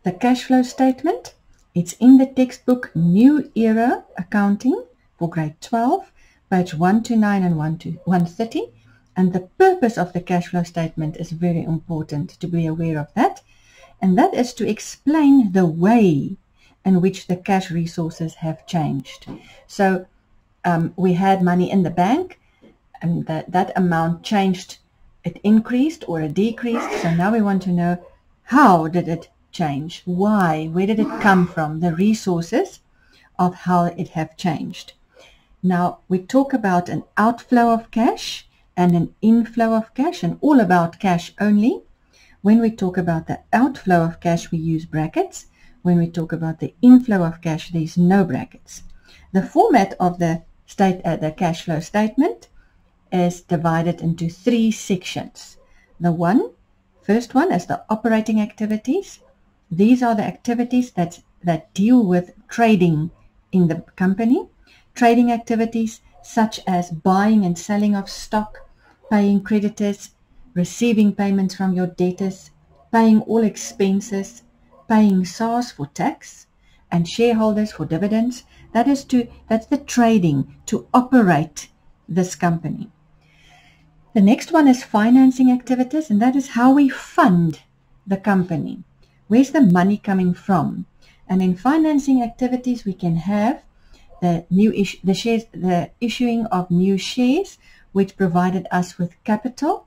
the cash flow statement. It's in the textbook New Era Accounting for grade 12, page 129 and 130. And the purpose of the cash flow statement is very important to be aware of that. And that is to explain the way in which the cash resources have changed. So we had money in the bank, and that amount changed. It increased or it decreased. So now we want to know, how did it change? Why? Where did it come from? The resources of how it have changed. Now we talk about an outflow of cash and an inflow of cash, and all about cash only. When we talk about the outflow of cash, we use brackets. When we talk about the inflow of cash, there's no brackets. The format of the cash flow statement is divided into 3 sections. The first one is the operating activities. These are the activities that deal with trading in the company. Trading activities such as buying and selling of stock, paying creditors, receiving payments from your debtors, paying all expenses, paying SARS for tax, and shareholders for dividends. That's the trading to operate this company. The next one is financing activities, and that is how we fund the company. Where's the money coming from? And in financing activities, we can have the issuing of new shares, which provided us with capital,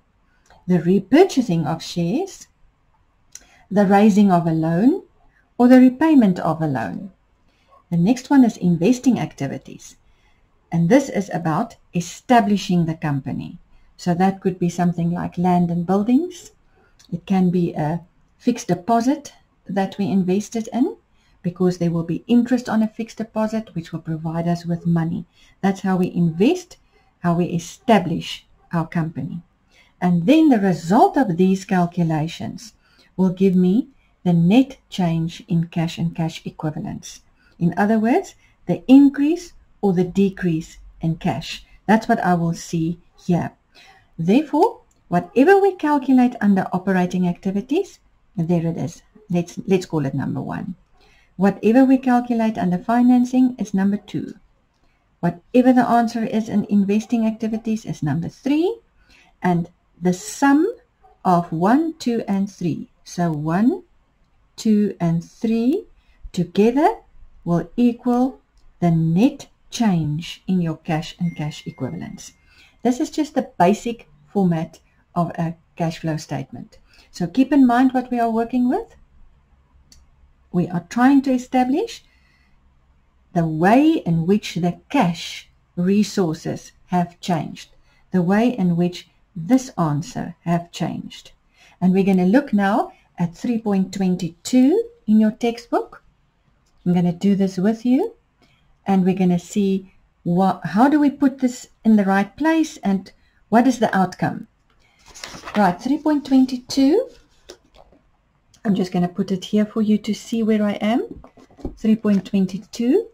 the repurchasing of shares, the raising of a loan, or the repayment of a loan. The next one is investing activities, and this is about establishing the company. So that could be something like land and buildings. It can be a fixed deposit that we invested in, because there will be interest on a fixed deposit, which will provide us with money. That's how we invest, how we establish our company. And then the result of these calculations will give me the net change in cash and cash equivalents. In other words, the increase or the decrease in cash. That's what I will see here. Therefore, whatever we calculate under operating activities, there it is. Let's call it number 1. Whatever we calculate under financing is number 2. Whatever the answer is in investing activities is number 3. And the sum of 1, 2, and 3. So 1, 2, and 3 together will equal the net change in your cash and cash equivalents. This is just the basic format of a cash flow statement. So keep in mind what we are working with. We are trying to establish the way in which the cash resources have changed, the way in which this answer have changed. And we're going to look now at 3.22 in your textbook. I'm going to do this with you, and we're going to see how do we put this in the right place and what is the outcome. Right, 3.22. I'm just going to put it here for you to see where I am. 3.22.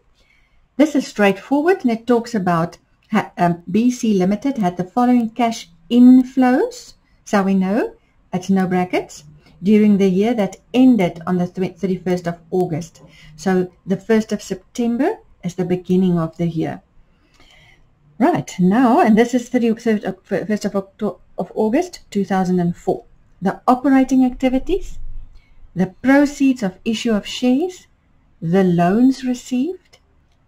This is straightforward, and it talks about BC Limited had the following cash inflows. So we know it's no brackets during the year that ended on the 31st of August. So the 1st of September is the beginning of the year. Right, now, and this is 1st of August 2004. The operating activities, the proceeds of issue of shares, the loans received,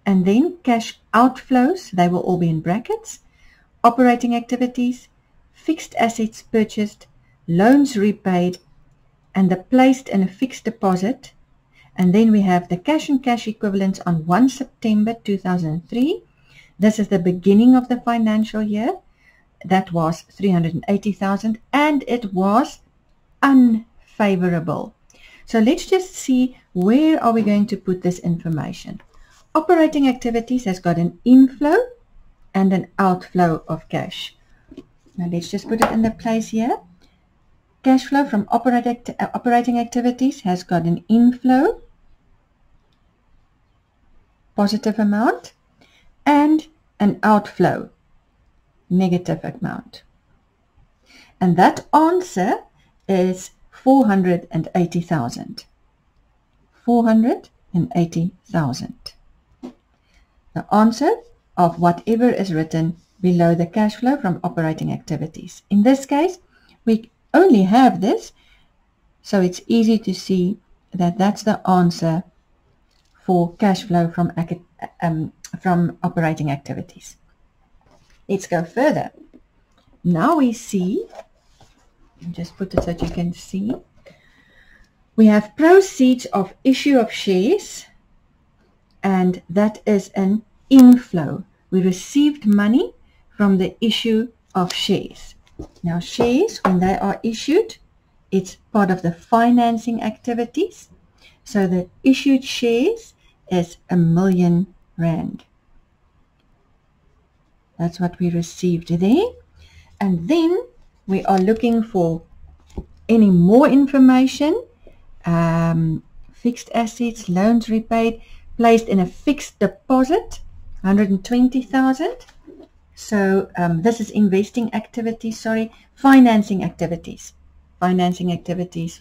and then cash outflows, they will all be in brackets, operating activities, fixed assets purchased, loans repaid, and the placed in a fixed deposit. And then we have the cash and cash equivalents on 1 September 2003. This is the beginning of the financial year. That was 380,000, and it was unfavorable. So let's just see, where are we going to put this information? Operating activities has got an inflow and an outflow of cash. Now let's just put it in the place here. Cash flow from operating activities has got an inflow, positive amount, and an outflow, negative amount. And that answer is 480,000. 480,000. The answer of whatever is written below the cash flow from operating activities. In this case, we only have this, so it's easy to see that that's the answer for cash flow from operating activities. Let's go further. Now we see, just put it so that you can see, we have proceeds of issue of shares, and that is an inflow. We received money from the issue of shares. Now shares, when they are issued, it's part of the financing activities. So the issued shares is R1,000,000. That's what we received there. And then we are looking for any more information. Fixed assets, loans repaid, placed in a fixed deposit, 120,000. So this is investing activities, financing activities. Financing activities.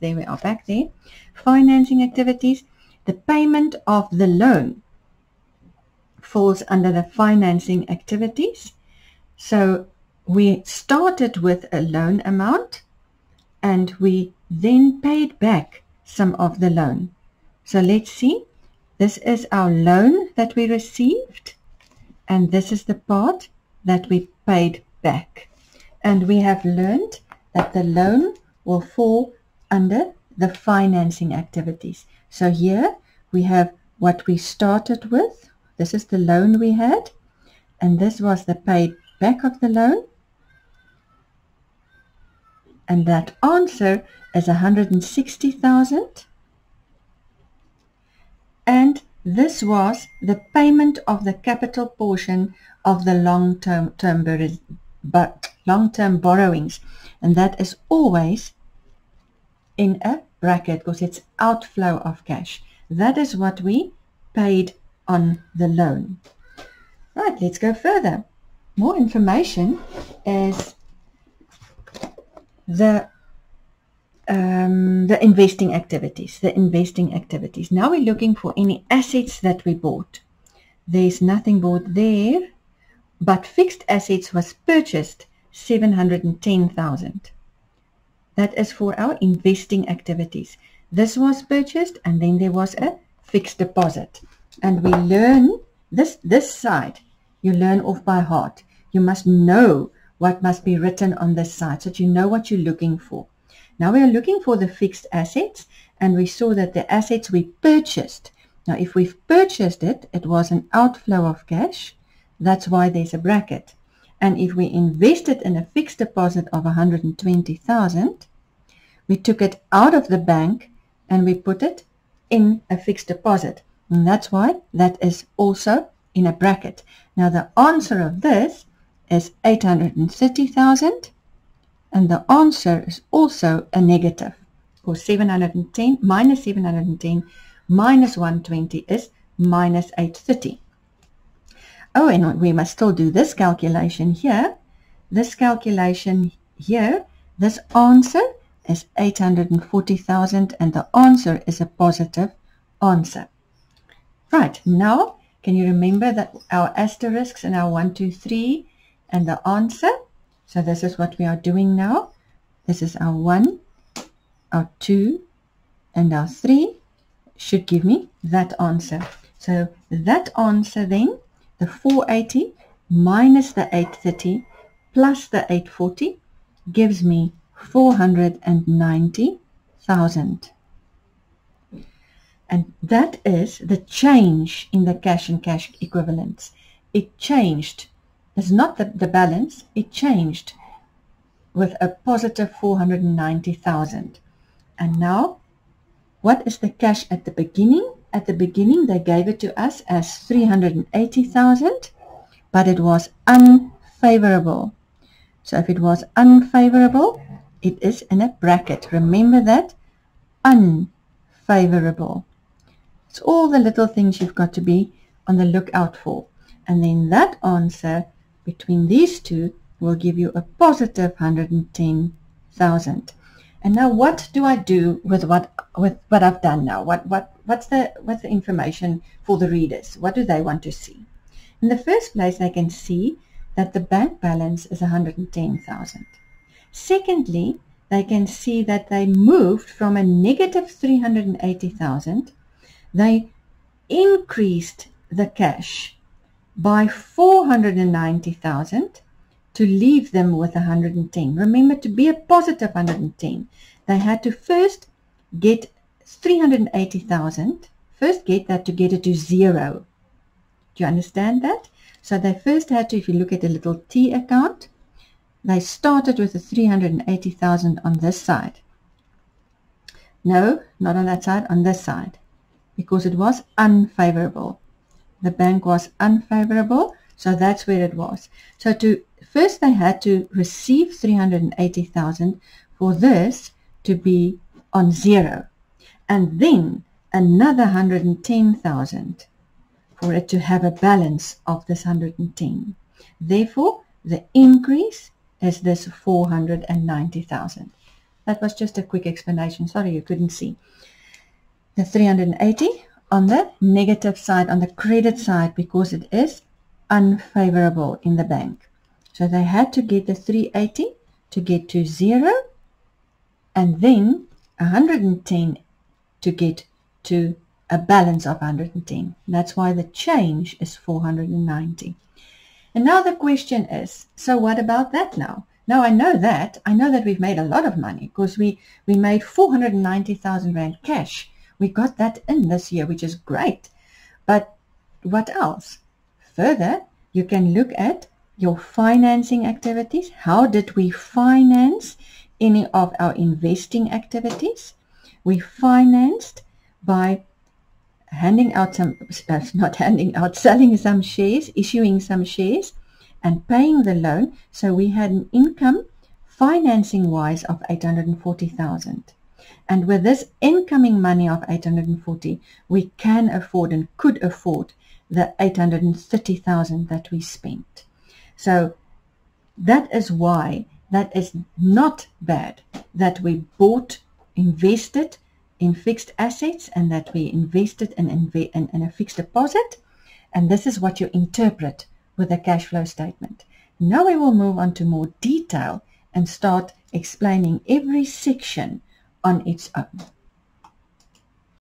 There we are, back there. Financing activities. The payment of the loan falls under the financing activities. So we started with a loan amount and we then paid back some of the loan. So let's see. This is our loan that we received, and this is the part that we paid back. And we have learned that the loan will fall under the financing activities. So here we have what we started with. This is the loan we had, and this was the paid back of the loan. And that answer is 160,000. And this was the payment of the capital portion of the long-term borrowings. And that is always in a bracket because it's outflow of cash. That is what we paid on the loan. Right, let's go further. More information is the investing activities. Now we're looking for any assets that we bought. There's nothing bought there, but fixed assets was purchased 710,000. That is for our investing activities. This was purchased, and then there was a fixed deposit. And we learn this side, you learn off by heart. You must know what must be written on this side so that you know what you're looking for. Now we are looking for the fixed assets, and we saw that the assets we purchased. Now if we've purchased it, it was an outflow of cash. That's why there's a bracket. And if we invested in a fixed deposit of 120,000, we took it out of the bank and we put it in a fixed deposit. And that's why that is also in a bracket. Now the answer of this is 830,000. And the answer is also a negative. For 710 minus 710 minus 120 is minus 830. Oh, and we must still do this calculation here. This calculation here, this answer is 840,000, and the answer is a positive answer. Right, now can you remember that our asterisks and our 1, 2, 3 and the answer? So this is what we are doing now. This is our 1, our 2, and our 3 should give me that answer. So that answer then, the 480 minus the 830 plus the 840 gives me 490,000. And that is the change in the cash and cash equivalents. It changed. It's not the balance. It changed with a positive 490,000. And now, what is the cash at the beginning? At the beginning, they gave it to us as 380,000, but it was unfavorable. So if it was unfavorable, it is in a bracket. Remember that, unfavorable. It's all the little things you've got to be on the lookout for. And then that answer between these two will give you a positive 110,000. And now what do I do with what I've done now? What's the information for the readers? What do they want to see? In the first place, they can see that the bank balance is 110,000. Secondly, they can see that they moved from a negative 380,000. They increased the cash by 490,000 to leave them with 110. Remember, to be a positive 110, they had to first get 380,000, first get that to get it to zero. Do you understand that? So they first had to, if you look at the little T account, they started with the 380,000 on this side. No, not on that side, on this side, because it was unfavorable. The bank was unfavorable, so that's where it was. So first they had to receive 380,000 for this to be on zero, and then another 110,000 for it to have a balance of this 110. Therefore, the increase is this 490,000. That was just a quick explanation. Sorry you couldn't see. The 380 on the negative side, on the credit side, because it is unfavorable in the bank. So they had to get the 380 to get to zero, and then 110 to get to a balance of 110. That's why the change is 490. And now the question is, so what about that now? Now I know that we've made a lot of money, because we made 490,000 Rand cash. We got that in this year, which is great. But what else? Further, you can look at your financing activities. How did we finance any of our investing activities? We financed by handing out selling some shares, issuing some shares, and paying the loan. So we had an income financing-wise of 840,000. And with this incoming money of 840, we can afford and could afford the 830,000 that we spent. So that is why that is not bad that we invested in fixed assets, and that we invested in a fixed deposit. And this is what you interpret with a cash flow statement. Now we will move on to more detail and start explaining every section on its own.